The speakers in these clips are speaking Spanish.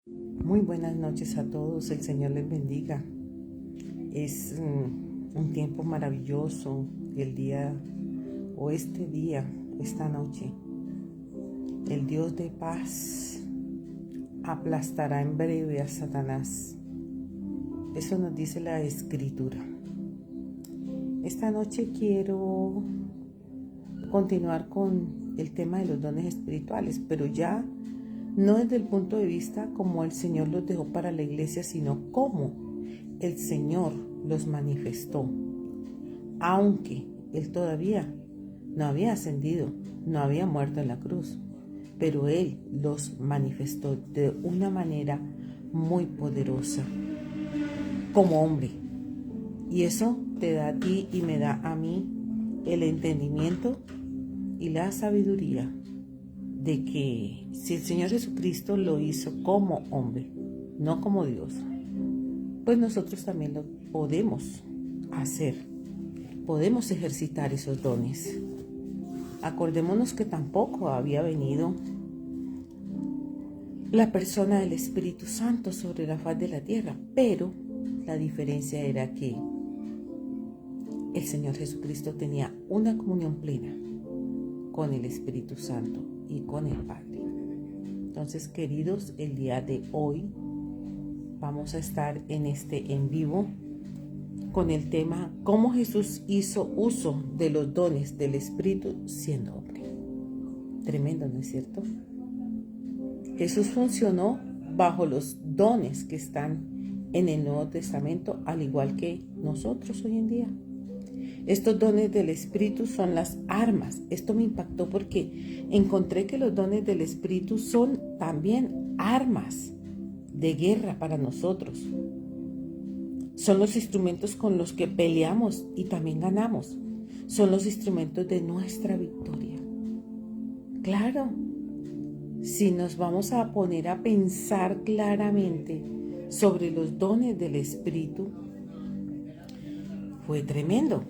Muy buenas noches a todos, el Señor les bendiga. Es un tiempo maravilloso el día o este día, esta noche. El Dios de paz aplastará en breve a Satanás. Eso nos dice la Escritura. Esta noche quiero continuar con el tema de los dones espirituales, pero ya no desde el punto de vista como el Señor los dejó para la iglesia, sino cómo el Señor los manifestó. Aunque Él todavía no había ascendido, no había muerto en la cruz, pero Él los manifestó de una manera muy poderosa, como hombre. Y eso te da a ti y me da a mí el entendimiento y la sabiduría de que si el Señor Jesucristo lo hizo como hombre, no como Dios, pues nosotros también lo podemos hacer, podemos ejercitar esos dones. Acordémonos que tampoco había venido la persona del Espíritu Santo sobre la faz de la tierra, pero la diferencia era que el Señor Jesucristo tenía una comunión plena con el Espíritu Santo y con el Padre. Entonces, queridos, el día de hoy vamos a estar en vivo con el tema cómo Jesús hizo uso de los dones del Espíritu siendo hombre. Tremendo, ¿no es cierto? Jesús funcionó bajo los dones que están en el Nuevo Testamento, al igual que nosotros hoy en día. Estos dones del Espíritu son las armas. Esto me impactó porque encontré que los dones del Espíritu son también armas de guerra para nosotros. Son los instrumentos con los que peleamos y también ganamos. Son los instrumentos de nuestra victoria. Claro, si nos vamos a poner a pensar claramente sobre los dones del Espíritu, fue tremendo.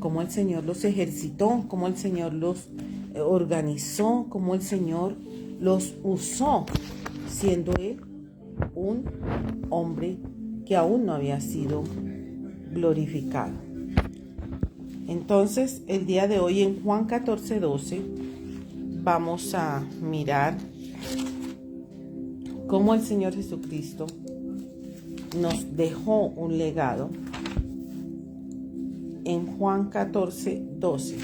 Cómo el Señor los ejercitó, cómo el Señor los organizó, cómo el Señor los usó, siendo Él un hombre que aún no había sido glorificado. Entonces, el día de hoy en Juan 14:12 vamos a mirar cómo el Señor Jesucristo nos dejó un legado. En Juan 14:12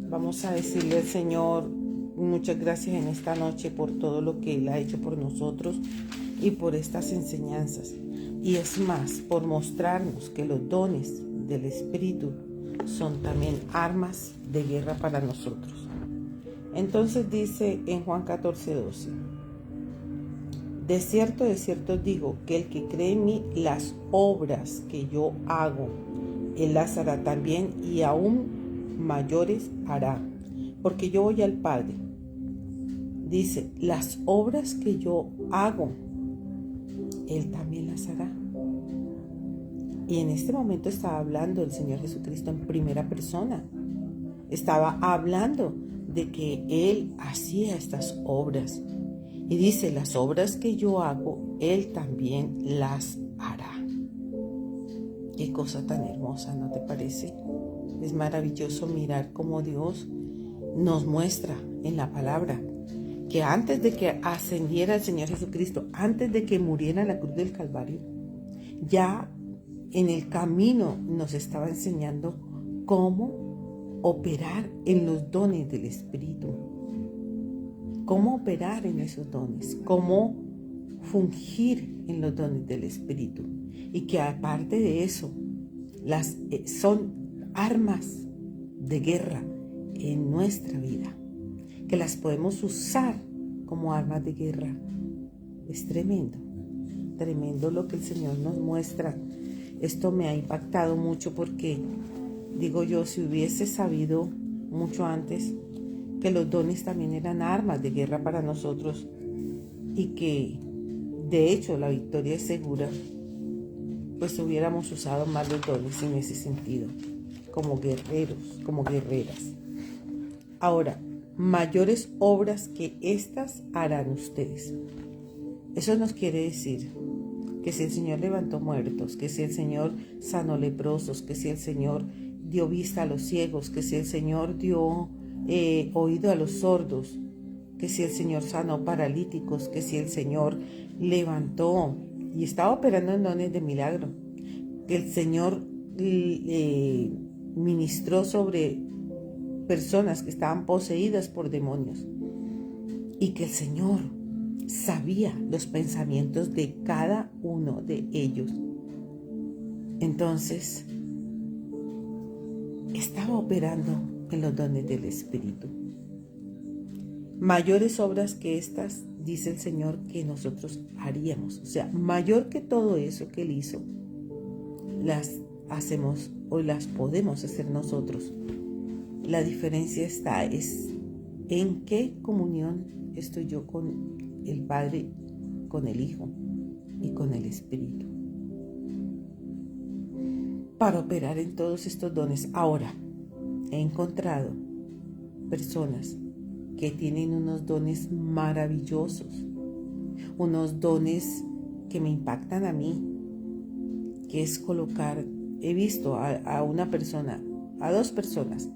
vamos a decirle al Señor muchas gracias en esta noche por todo lo que Él ha hecho por nosotros y por estas enseñanzas. Y es más, por mostrarnos que los dones del Espíritu son también armas de guerra para nosotros. Entonces dice en Juan 14:12: de cierto os digo, que el que cree en mí, las obras que yo hago, Él las hará también, y aún mayores hará, porque yo voy al Padre. Dice, las obras que yo hago, Él también las hará. Y en este momento estaba hablando el Señor Jesucristo en primera persona. Estaba hablando de que Él hacía estas obras. Y dice, las obras que yo hago, Él también las hará. Qué cosa tan hermosa, ¿no te parece? Es maravilloso mirar cómo Dios nos muestra en la palabra que antes de que ascendiera el Señor Jesucristo, antes de que muriera en la cruz del Calvario, ya en el camino nos estaba enseñando cómo operar en los dones del Espíritu. Cómo operar en esos dones, cómo fungir en los dones del Espíritu. Y que aparte de eso, son armas de guerra en nuestra vida, que las podemos usar como armas de guerra. Es tremendo, tremendo lo que el Señor nos muestra. Esto me ha impactado mucho porque, digo yo, si hubiese sabido mucho antes que los dones también eran armas de guerra para nosotros y que de hecho la victoria es segura, pues hubiéramos usado más los dones en ese sentido, como guerreros, como guerreras. Ahora, mayores obras que estas harán ustedes. Eso nos quiere decir que si el Señor levantó muertos, que si el Señor sanó leprosos, que si el Señor dio vista a los ciegos, que si el Señor dio oído a los sordos, que si el Señor sanó paralíticos, que si el Señor levantó y estaba operando en dones de milagro, que el Señor ministró sobre personas que estaban poseídas por demonios y que el Señor sabía los pensamientos de cada uno de ellos. Entonces, estaba operando en los dones del Espíritu. Mayores obras que estas, dice el Señor, que nosotros haríamos. O sea, mayor que todo eso que Él hizo, las hacemos o las podemos hacer nosotros. La diferencia es en qué comunión estoy yo con el Padre, con el Hijo y con el Espíritu, para operar en todos estos dones. Ahora, he encontrado personas que tienen unos dones maravillosos, unos dones que me impactan a mí, que es colocar, he visto a una persona, a dos personas,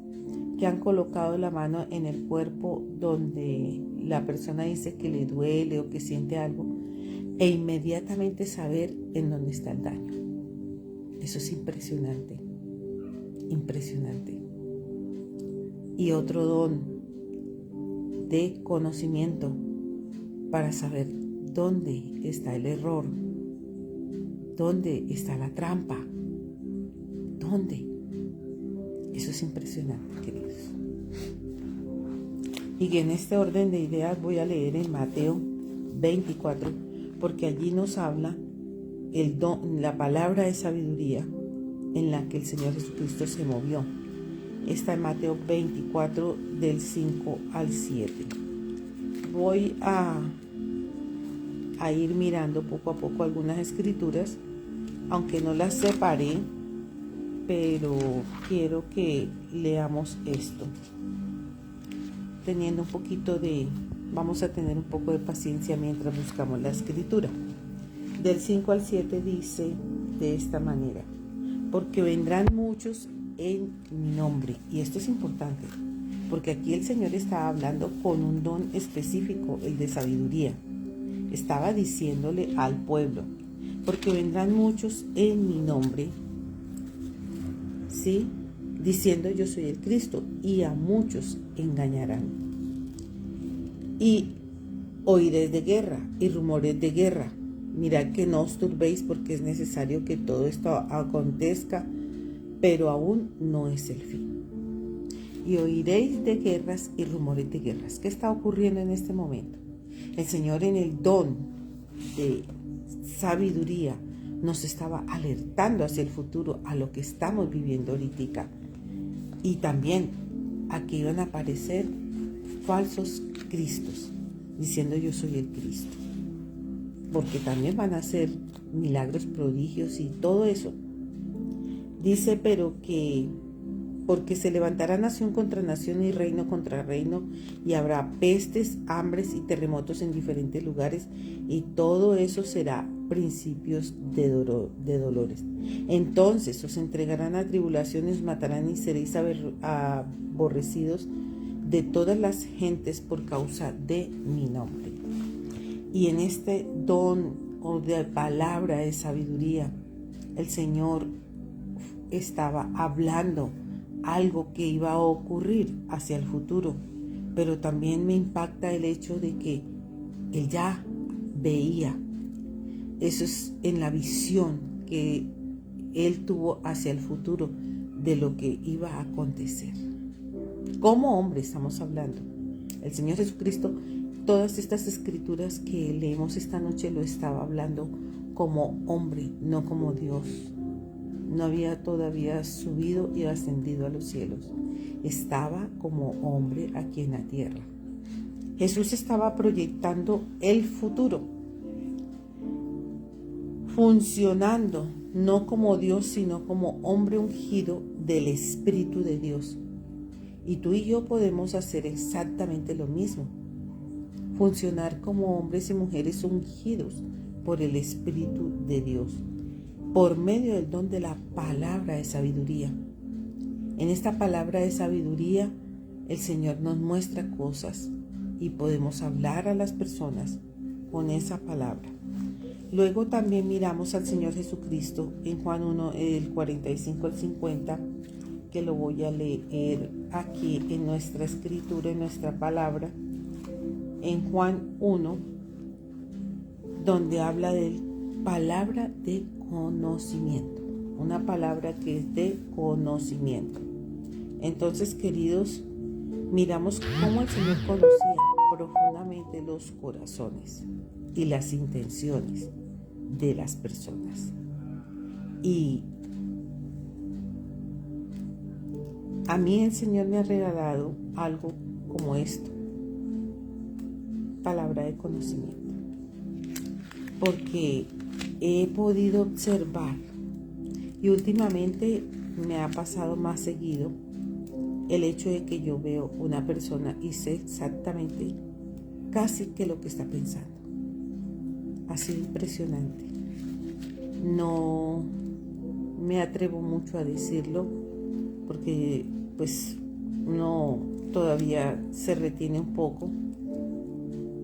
que han colocado la mano en el cuerpo donde la persona dice que le duele o que siente algo, e inmediatamente saber en dónde está el daño. Eso es impresionante, impresionante. Y otro don de conocimiento para saber dónde está el error, dónde está la trampa, dónde. Eso es impresionante, queridos. Y en este orden de ideas voy a leer en Mateo 24, porque allí nos habla la palabra de sabiduría en la que el Señor Jesucristo se movió. Está en Mateo 24, del 5 al 7. Voy a ir mirando poco a poco algunas escrituras, aunque no las separé, pero quiero que leamos esto. Vamos a tener un poco de paciencia mientras buscamos la escritura. Del 5 al 7 dice de esta manera: porque vendrán muchos en mi nombre. Y esto es importante, porque aquí el Señor estaba hablando con un don específico, el de sabiduría. Estaba diciéndole al pueblo, porque vendrán muchos en mi nombre, ¿sí?, diciendo yo soy el Cristo, y a muchos engañarán. Y oiréis de guerra y rumores de guerra. Mirad que no os turbéis, porque es necesario que todo esto acontezca, pero aún no es el fin. Y oiréis de guerras y rumores de guerras. ¿Qué está ocurriendo en este momento? El Señor, en el don de sabiduría, nos estaba alertando hacia el futuro, a lo que estamos viviendo ahorita. Y también a que iban a aparecer falsos cristos, diciendo yo soy el Cristo. Porque también van a hacer milagros, prodigios y todo eso. Dice, porque se levantará nación contra nación y reino contra reino, y habrá pestes, hambres y terremotos en diferentes lugares, y todo eso será principios de dolores. Entonces os entregarán a tribulaciones, matarán y seréis aborrecidos de todas las gentes por causa de mi nombre. Y en este don o de palabra de sabiduría, el Señor estaba hablando algo que iba a ocurrir hacia el futuro, pero también me impacta el hecho de que Él ya veía. Eso es en la visión que Él tuvo hacia el futuro de lo que iba a acontecer. Como hombre estamos hablando. El Señor Jesucristo, todas estas escrituras que leemos esta noche, lo estaba hablando como hombre, no como Dios. No había todavía subido y ascendido a los cielos. Estaba como hombre aquí en la tierra. Jesús estaba proyectando el futuro, funcionando no como Dios, sino como hombre ungido del Espíritu de Dios. Y tú y yo podemos hacer exactamente lo mismo. Funcionar como hombres y mujeres ungidos por el Espíritu de Dios, por medio del don de la palabra de sabiduría. En esta palabra de sabiduría, el Señor nos muestra cosas y podemos hablar a las personas con esa palabra. Luego también miramos al Señor Jesucristo en Juan 1, del 45 al 50, que lo voy a leer aquí en nuestra escritura, en nuestra palabra, en Juan 1, donde habla de palabra de conocimiento, una palabra que es de conocimiento. Entonces, queridos, miramos cómo el Señor conocía profundamente los corazones y las intenciones de las personas. Y a mí el Señor me ha regalado algo como esto, palabra de conocimiento, porque he podido observar y últimamente me ha pasado más seguido el hecho de que yo veo una persona y sé exactamente casi que lo que está pensando. Ha sido impresionante. No me atrevo mucho a decirlo porque pues uno todavía se retiene un poco,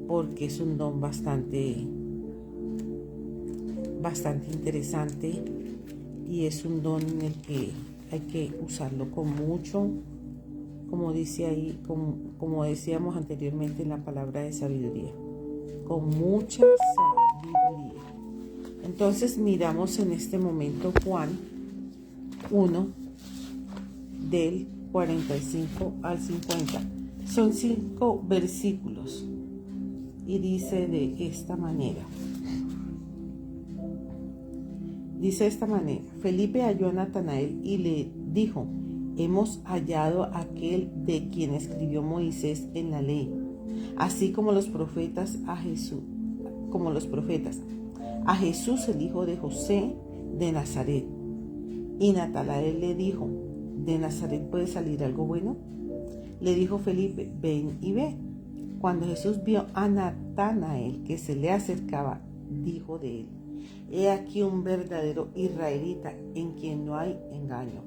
porque es un don bastante interesante y es un don en el que hay que usarlo con mucho, como dice ahí, como decíamos anteriormente en la palabra de sabiduría, con mucha sabiduría. Entonces miramos en este momento Juan 1 del 45 al 50. Son 5 versículos y dice de esta manera. Dice de esta manera: Felipe halló a Natanael y le dijo: hemos hallado a aquel de quien escribió Moisés en la ley, así como los profetas, a Jesús, el hijo de José de Nazaret. Y Natanael le dijo: ¿de Nazaret puede salir algo bueno? Le dijo Felipe: ven y ve. Cuando Jesús vio a Natanael que se le acercaba, dijo de él: he aquí un verdadero israelita en quien no hay engaño.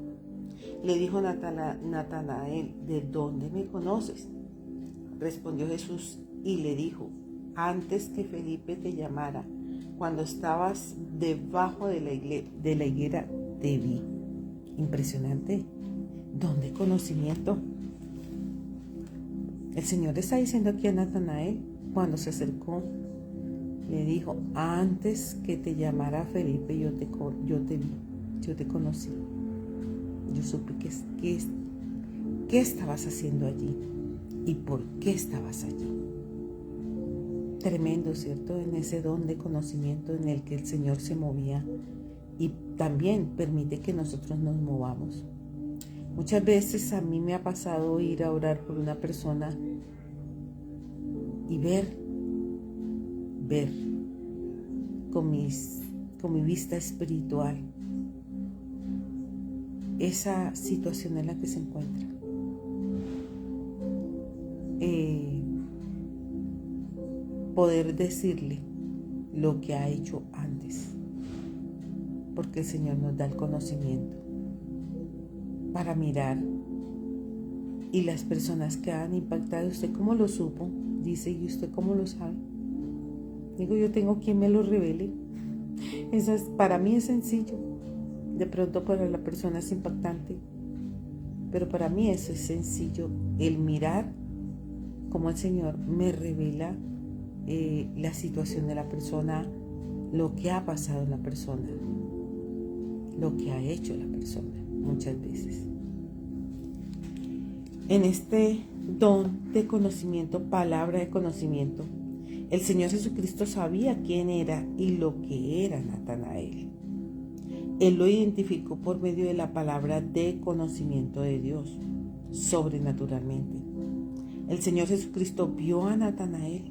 Le dijo Natanael: ¿de dónde me conoces? Respondió Jesús y le dijo: antes que Felipe te llamara, cuando estabas debajo de la higuera, te vi. Impresionante. Don de conocimiento. El Señor está diciendo aquí a Natanael, cuando se acercó, le dijo: antes que te llamara Felipe, yo te vi, yo te conocí. Yo supe qué estabas haciendo allí y por qué estabas allí. Tremendo, ¿cierto? En ese don de conocimiento en el que el Señor se movía y también permite que nosotros nos movamos. Muchas veces a mí me ha pasado ir a orar por una persona y ver con mi vista espiritual esa situación en la que se encuentra. Poder decirle lo que ha hecho antes, porque el Señor nos da el conocimiento para mirar. Y las personas que han impactado, ¿usted cómo lo supo? Dice: ¿y usted cómo lo sabe? Digo, yo tengo quien me lo revele. Para mí es sencillo. De pronto para la persona es impactante, pero para mí eso es sencillo, el mirar cómo el Señor me revela la situación de la persona, lo que ha pasado en la persona, lo que ha hecho la persona muchas veces. En este don de conocimiento, palabra de conocimiento, el Señor Jesucristo sabía quién era y lo que era Natanael. Él lo identificó por medio de la palabra de conocimiento de Dios, sobrenaturalmente. El Señor Jesucristo vio a Natanael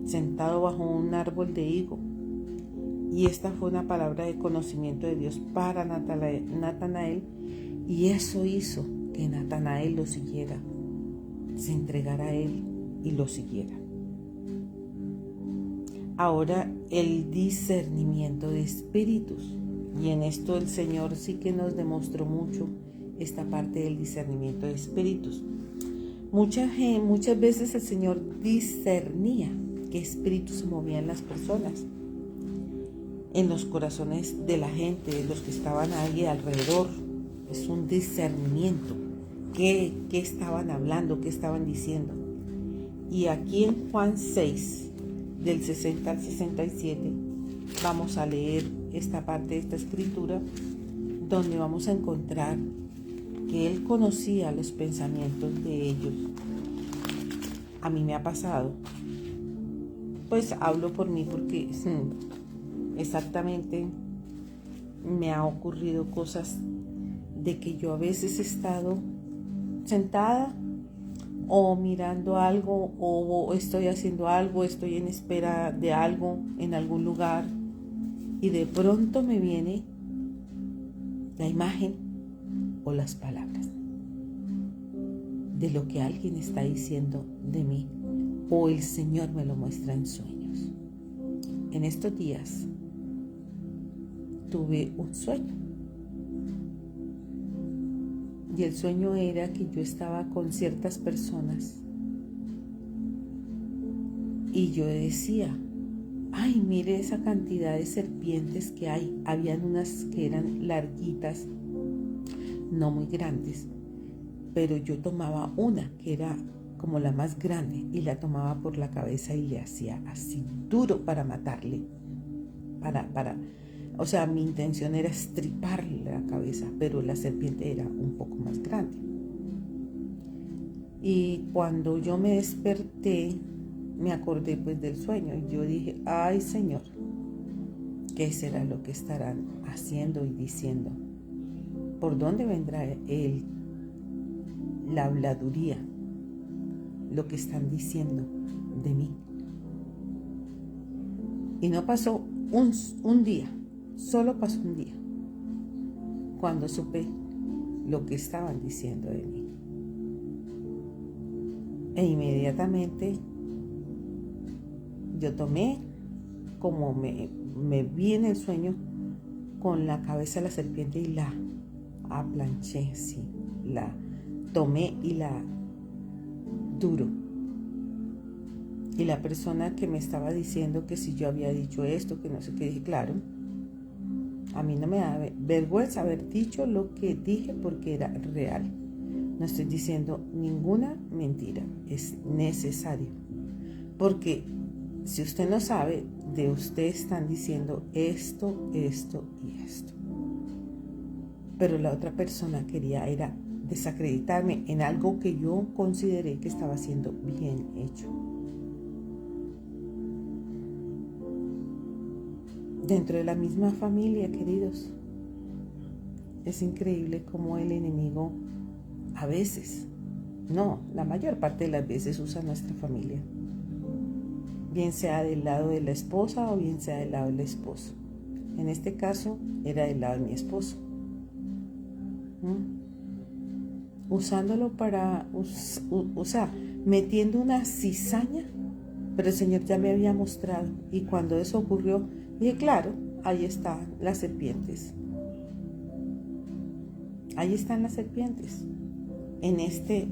sentado bajo un árbol de higo, y esta fue una palabra de conocimiento de Dios para Natanael, y eso hizo que Natanael lo siguiera, se entregara a él y lo siguiera. Ahora el discernimiento de espíritus. Y en esto el Señor sí que nos demostró mucho esta parte del discernimiento de espíritus. Muchas veces el Señor discernía qué espíritus se movían en las personas, en los corazones de la gente, de los que estaban ahí alrededor. Es un discernimiento. ¿Qué estaban hablando? ¿Qué estaban diciendo? Y aquí en Juan 6, del 60 al 67, vamos a leer esta parte de esta escritura, donde vamos a encontrar que Él conocía los pensamientos de ellos. A mí me ha pasado, pues hablo por mí porque exactamente me ha ocurrido cosas de que yo a veces he estado sentada o mirando algo o estoy haciendo algo, estoy en espera de algo en algún lugar y de pronto me viene la imagen o las palabras de lo que alguien está diciendo de mí o el Señor me lo muestra en sueños. En estos días tuve un sueño y el sueño era que yo estaba con ciertas personas y yo decía: ay, mire esa cantidad de serpientes que hay. Habían unas que eran larguitas, no muy grandes, pero yo tomaba una que era como la más grande y la tomaba por la cabeza y le hacía así duro para matarle. O sea, mi intención era estriparle la cabeza, pero la serpiente era un poco más grande. Y cuando yo me desperté, me acordé pues del sueño y yo dije: ay, Señor, ¿qué será lo que estarán haciendo y diciendo? ¿Por dónde vendrá la habladuría? Lo que están diciendo de mí. Y no pasó un día, solo pasó un día, cuando supe lo que estaban diciendo de mí. E inmediatamente yo tomé, como me vi en el sueño, con la cabeza de la serpiente y la aplanché, sí, la tomé y la duro. Y la persona que me estaba diciendo que si yo había dicho esto, que no sé qué, dije: claro, a mí no me da vergüenza haber dicho lo que dije porque era real. No estoy diciendo ninguna mentira, es necesario. Porque si usted no sabe, de usted están diciendo esto, esto y esto. Pero la otra persona quería era desacreditarme en algo que yo consideré que estaba siendo bien hecho. Dentro de la misma familia, queridos, es increíble cómo el enemigo a veces, no, la mayor parte de las veces usa nuestra familia. Bien sea del lado de la esposa o bien sea del lado del esposo. En este caso era del lado de mi esposo. Usándolo para, metiendo una cizaña, pero el Señor ya me había mostrado. Y cuando eso ocurrió, dije: claro, ahí están las serpientes. Ahí están las serpientes. En este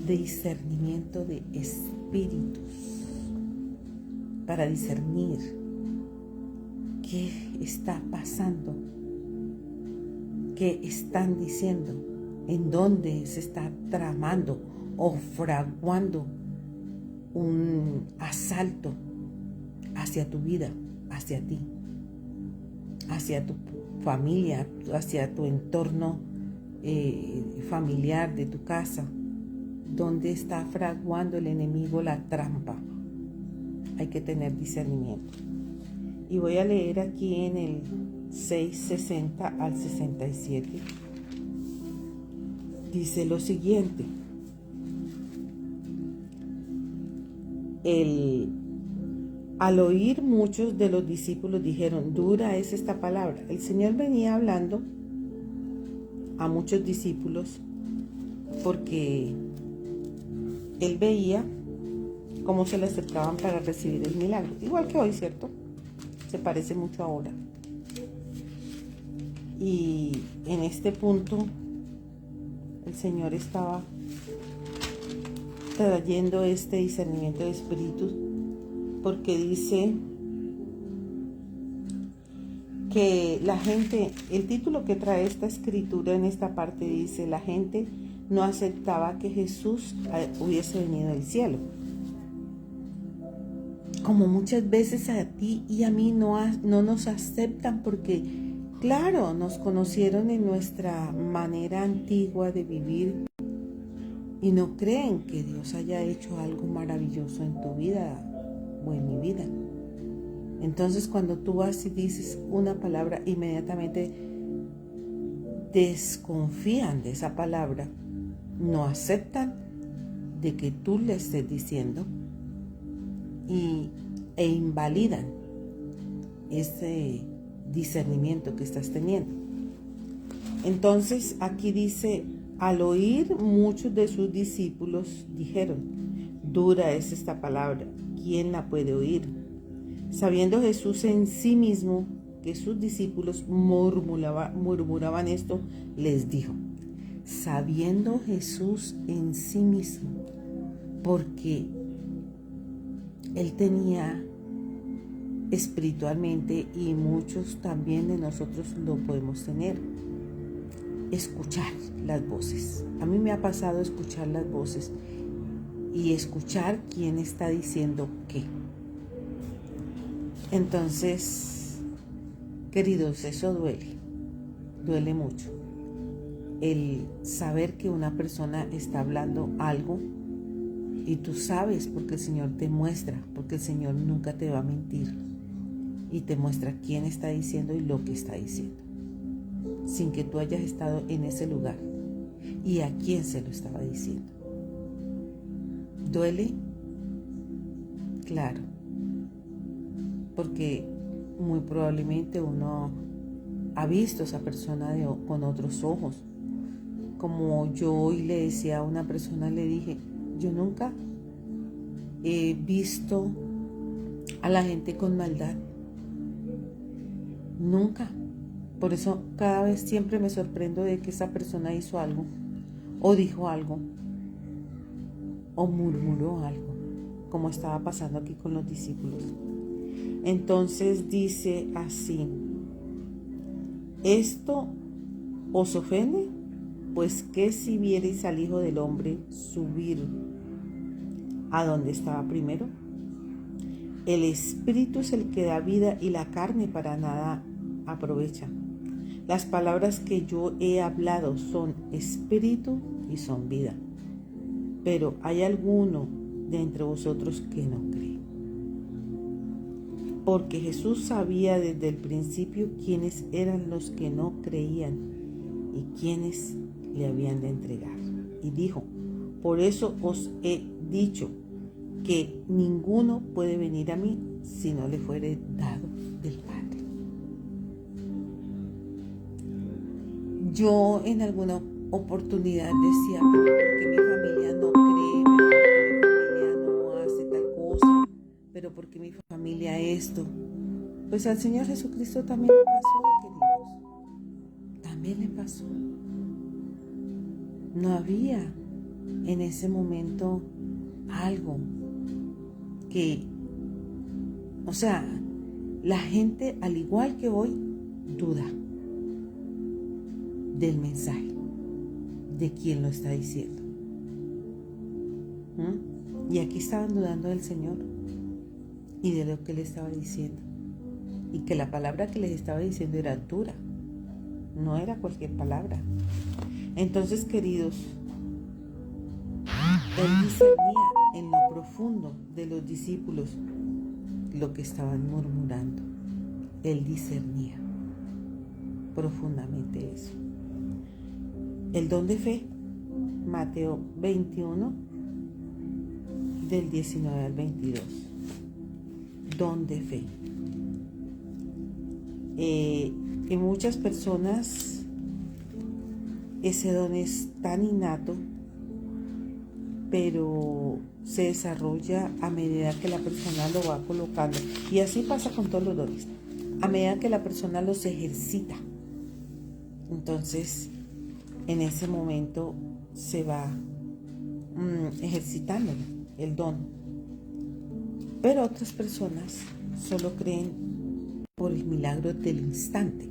discernimiento de espíritus. Para discernir qué está pasando, qué están diciendo, en dónde se está tramando o fraguando un asalto hacia tu vida, hacia ti, hacia tu familia, hacia tu entorno familiar de tu casa, donde está fraguando el enemigo la trampa. Hay que tener discernimiento. Y voy a leer aquí en el 6:60 al 67. Dice lo siguiente: al oír muchos de los discípulos dijeron: dura es esta palabra. El Señor venía hablando a muchos discípulos porque él veía cómo se le acercaban para recibir el milagro. Igual que hoy, ¿cierto? Se parece mucho ahora. Y en este punto el Señor estaba trayendo este discernimiento de espíritus, porque dice que la gente, el título que trae esta escritura en esta parte dice: la gente no aceptaba que Jesús hubiese venido del cielo. Como muchas veces a ti y a mí no nos aceptan porque, claro, nos conocieron en nuestra manera antigua de vivir y no creen que Dios haya hecho algo maravilloso en tu vida o en mi vida. Entonces, cuando tú vas y dices una palabra, inmediatamente desconfían de esa palabra, no aceptan de que tú le estés diciendo e invalidan ese discernimiento que estás teniendo. Entonces, aquí dice: al oír, muchos de sus discípulos dijeron: dura es esta palabra, ¿quién la puede oír? Sabiendo Jesús en sí mismo que sus discípulos murmuraban esto, les dijo. Sabiendo Jesús en sí mismo, porque Él tenía espiritualmente, y muchos también de nosotros lo podemos tener, escuchar las voces. A mí me ha pasado escuchar las voces y escuchar quién está diciendo qué. Entonces, queridos, eso duele mucho. El saber que una persona está hablando algo y tú sabes, porque el Señor te muestra, porque el Señor nunca te va a mentir y te muestra quién está diciendo y lo que está diciendo, sin que tú hayas estado en ese lugar y a quién se lo estaba diciendo. ¿Duele? Claro, porque muy probablemente uno ha visto a esa persona con otros ojos. Como yo hoy le decía a una persona, le dije: yo nunca he visto a la gente con maldad. Nunca. Por eso cada vez siempre me sorprendo de que esa persona hizo algo, o dijo algo, o murmuró algo, como estaba pasando aquí con los discípulos. Entonces dice así: ¿esto os ofende? Pues que si viereis al Hijo del Hombre subir a donde estaba primero. El Espíritu es el que da vida y la carne para nada aprovecha. Las palabras que yo he hablado son espíritu y son vida. Pero hay alguno de entre vosotros que no cree. Porque Jesús sabía desde el principio quiénes eran los que no creían y quiénes le habían de entregar. Y dijo: por eso os he dicho que ninguno puede venir a mí si no le fuere dado del Padre. Yo en alguna oportunidad decía: pero ¿por qué mi familia no cree? ¿Pero por qué mi familia no hace tal cosa? ¿Pero por qué mi familia esto? Pues al Señor Jesucristo también le pasó, queridos. También le pasó. No había en ese momento algo que, o sea, la gente, al igual que hoy, duda del mensaje, de quién lo está diciendo. Y aquí estaban dudando del Señor y de lo que Él estaba diciendo, y que la palabra que les estaba diciendo era dura, no era cualquier palabra. Entonces, queridos, Él discernía en lo profundo de los discípulos lo que estaban murmurando. Él discernía profundamente eso. El don de fe, Mateo 21, del 19 al 22. Don de fe. En muchas personas ese don es tan innato pero se desarrolla a medida que la persona lo va colocando. Y así pasa con todos los dones. A medida que la persona los ejercita, entonces en ese momento se va ejercitando el don. Pero otras personas solo creen por el milagro del instante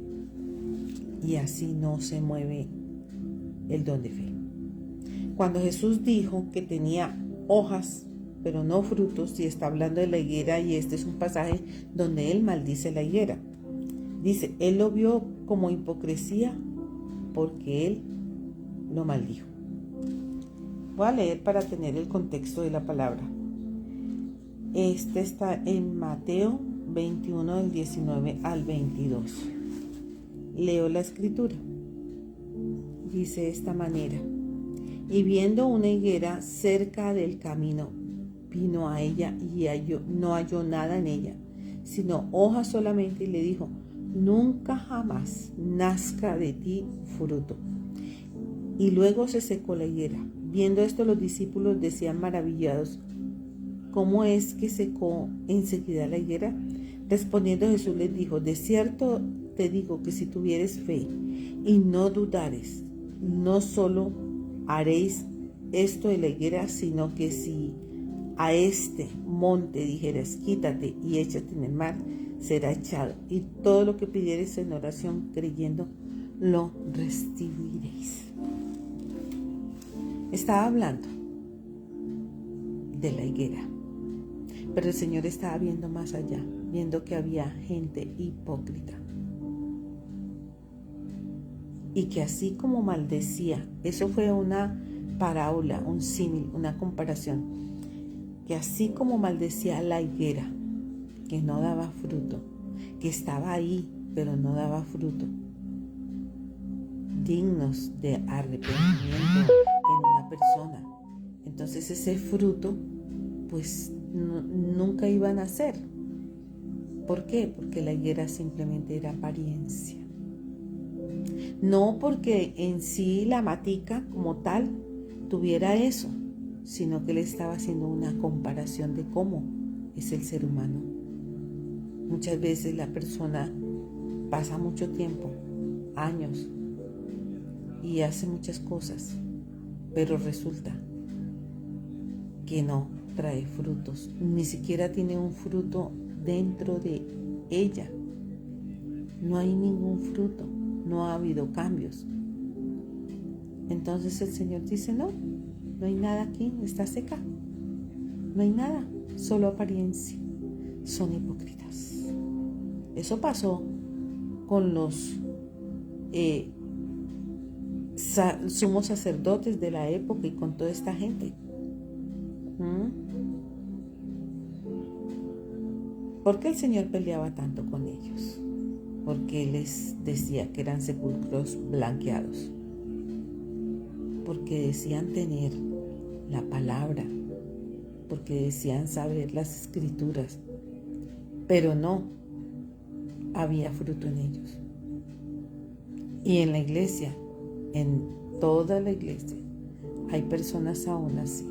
y así no se mueve el don de fe. Cuando Jesús dijo que tenía hojas pero no frutos, y está hablando de la higuera, y este es un pasaje donde él maldice la higuera. Dice, él lo vio como hipocresía porque él lo maldijo. Voy a leer para tener el contexto de la palabra. Este está en Mateo 21 del 19 al 22. Leo la escritura. Dice de esta manera: y viendo una higuera cerca del camino, vino a ella y no halló nada en ella, sino hojas solamente, y le dijo, nunca jamás nazca de ti fruto. Y luego se secó la higuera. Viendo esto, los discípulos decían maravillados, ¿cómo es que secó enseguida la higuera? Respondiendo Jesús les dijo, de cierto te digo que si tuvieres fe y no dudares, no solo haréis esto de la higuera, sino que si a este monte dijeras, quítate y échate en el mar, será echado. Y todo lo que pidiereis en oración creyendo, lo recibiréis. Estaba hablando de la higuera, pero el Señor estaba viendo más allá, viendo que había gente hipócrita. Y que así como maldecía, eso fue una parábola, un símil, una comparación, que así como maldecía la higuera, que no daba fruto, que estaba ahí, pero no daba fruto, dignos de arrepentimiento en una persona, entonces ese fruto, pues nunca iba a nacer. ¿Por qué? Porque la higuera simplemente era apariencia. No porque en sí la matica como tal tuviera eso, sino que le estaba haciendo una comparación de cómo es el ser humano. Muchas veces la persona pasa mucho tiempo, años, y hace muchas cosas, pero resulta que no trae frutos, ni siquiera tiene un fruto dentro de ella. No hay ningún fruto, no ha habido cambios. Entonces el Señor dice, no hay nada aquí, está seca, no hay nada, solo apariencia, son hipócritas. Eso pasó con los sumos sacerdotes de la época y con toda esta gente. ¿Por qué el Señor peleaba tanto con ellos? Porque Él les decía que eran sepulcros blanqueados, porque decían tener la palabra, porque decían saber las escrituras, pero no había fruto en ellos. Y en la iglesia, en toda la iglesia, hay personas aún así,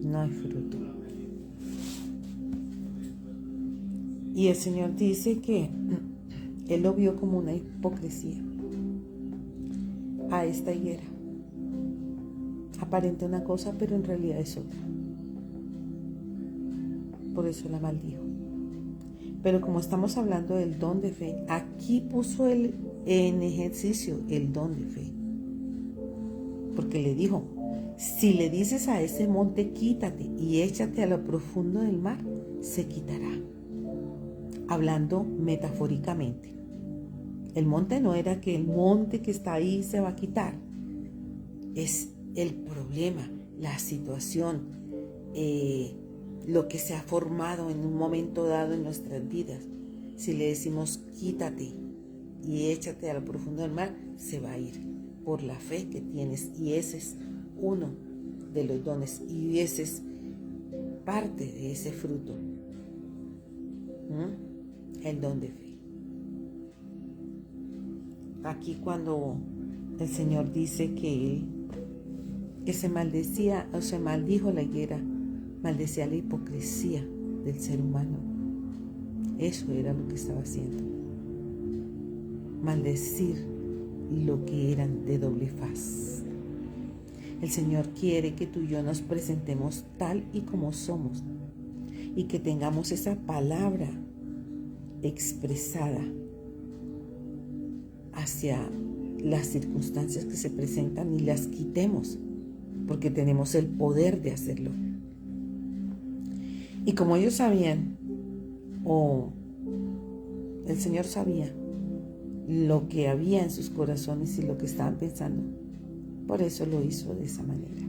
no hay fruto. Y el Señor dice que Él lo vio como una hipocresía a esta higuera. Aparenta una cosa, pero en realidad es otra. Por eso la maldijo. Pero como estamos hablando del don de fe, aquí puso Él en ejercicio el don de fe. Porque le dijo, si le dices a ese monte, quítate y échate a lo profundo del mar, se quitará. Hablando metafóricamente. El monte no era que el monte que está ahí se va a quitar. Es el problema, la situación, lo que se ha formado en un momento dado en nuestras vidas. Si le decimos quítate y échate a lo profundo del mar, se va a ir por la fe que tienes. Y ese es uno de los dones y ese es parte de ese fruto. El don de fe. Aquí cuando el Señor dice que Él que se maldecía o se maldijo la higuera, maldecía la hipocresía del ser humano. Eso era lo que estaba haciendo. Maldecir lo que eran de doble faz. El Señor quiere que tú y yo nos presentemos tal y como somos y que tengamos esa palabra expresada hacia las circunstancias que se presentan y las quitemos, porque tenemos el poder de hacerlo. Y como ellos sabían, o el Señor sabía lo que había en sus corazones y lo que estaban pensando, por eso lo hizo de esa manera.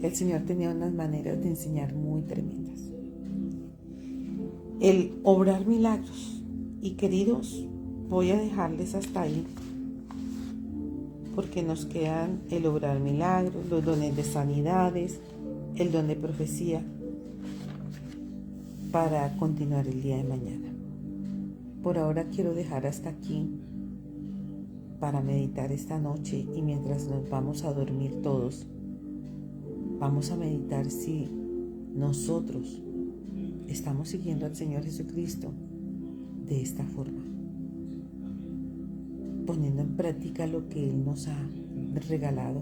El Señor tenía unas maneras de enseñar muy tremendas. El obrar milagros. Y queridos, voy a dejarles hasta ahí, porque nos quedan el obrar milagros, los dones de sanidades, el don de profecía, para continuar el día de mañana. Por ahora quiero dejar hasta aquí para meditar esta noche, y mientras nos vamos a dormir todos, vamos a meditar si nosotros estamos siguiendo al Señor Jesucristo de esta forma, poniendo en práctica lo que Él nos ha regalado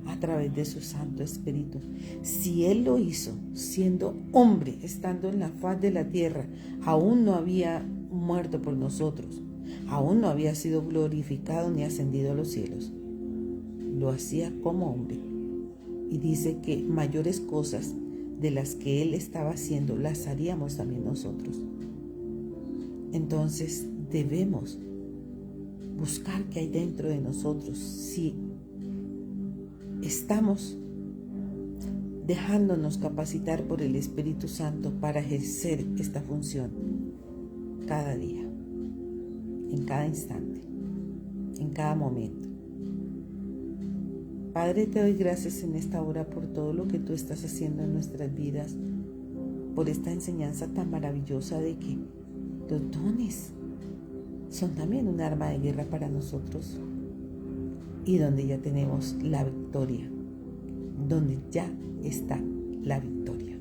a través de su Santo Espíritu. Si Él lo hizo siendo hombre, estando en la faz de la tierra, aún no había muerto por nosotros, aún no había sido glorificado ni ascendido a los cielos, lo hacía como hombre, y dice que mayores cosas de las que Él estaba haciendo las haríamos también nosotros. Entonces debemos buscar qué hay dentro de nosotros, si estamos dejándonos capacitar por el Espíritu Santo para ejercer esta función cada día, en cada instante, en cada momento. Padre, te doy gracias en esta hora por todo lo que tú estás haciendo en nuestras vidas, por esta enseñanza tan maravillosa de que los dones son también un arma de guerra para nosotros, y donde ya tenemos la victoria, donde ya está la victoria,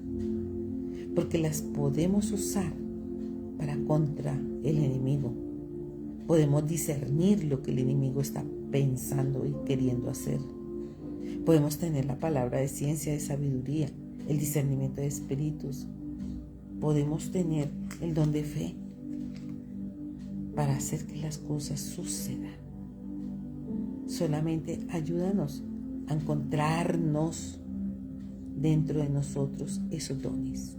porque las podemos usar para contra el enemigo. Podemos discernir lo que el enemigo está pensando y queriendo hacer. Podemos tener la palabra de ciencia, de sabiduría, el discernimiento de espíritus. Podemos tener el don de fe para hacer que las cosas sucedan. Solamente ayúdanos a encontrarnos dentro de nosotros esos dones,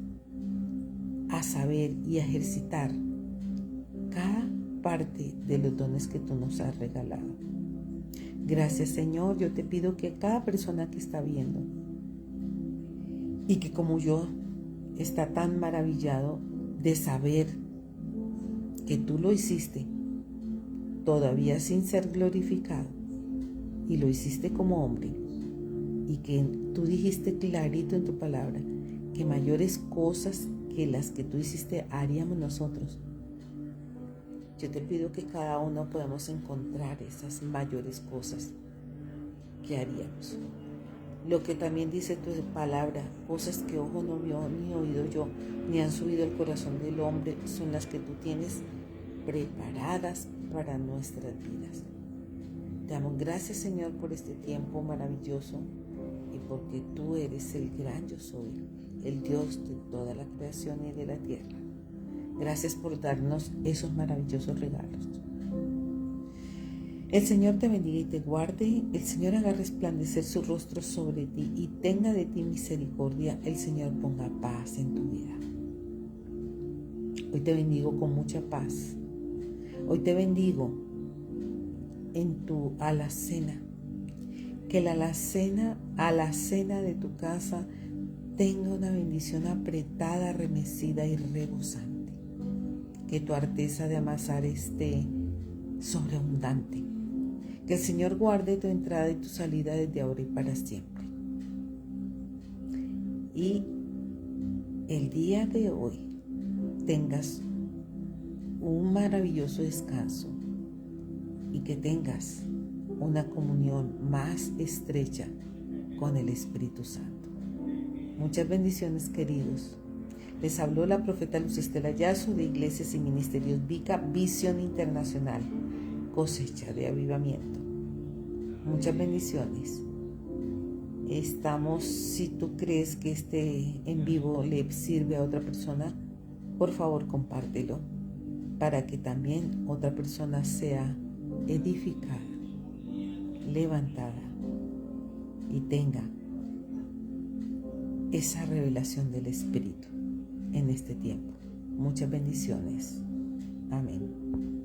a saber y a ejercitar cada parte de los dones que tú nos has regalado. Gracias, Señor. Yo te pido que cada persona que está viendo y que como yo está tan maravillado de saber que tú lo hiciste todavía sin ser glorificado, y lo hiciste como hombre, y que tú dijiste clarito en tu palabra que mayores cosas que las que tú hiciste haríamos nosotros. Yo te pido que cada uno podamos encontrar esas mayores cosas que haríamos. Lo que también dice tu palabra, cosas que ojo no vio, ni oído yo, ni han subido al corazón del hombre, son las que tú tienes preparadas para nuestras vidas. Te damos gracias, Señor, por este tiempo maravilloso, y porque tú eres el gran yo soy, el Dios de toda la creación y de la tierra. Gracias por darnos esos maravillosos regalos. El Señor te bendiga y te guarde. El Señor haga resplandecer su rostro sobre ti y tenga de ti misericordia. El Señor ponga paz en tu vida. Hoy te bendigo con mucha paz. Hoy te bendigo en tu alacena. Que la alacena de tu casa tenga una bendición apretada, remecida y rebosante. Que tu arteza de amasar esté sobreabundante. Que el Señor guarde tu entrada y tu salida desde ahora y para siempre. Y el día de hoy tengas un maravilloso descanso, y que tengas una comunión más estrecha con el Espíritu Santo. Muchas bendiciones, queridos. Les habló la profeta Luz Estela Yasso de Iglesias y Ministerios Vica, Visión Internacional, cosecha de avivamiento. Muchas bendiciones. Si tú crees que este en vivo le sirve a otra persona, por favor compártelo para que también otra persona sea edificada, levantada y tenga esa revelación del Espíritu en este tiempo. Muchas bendiciones. Amén.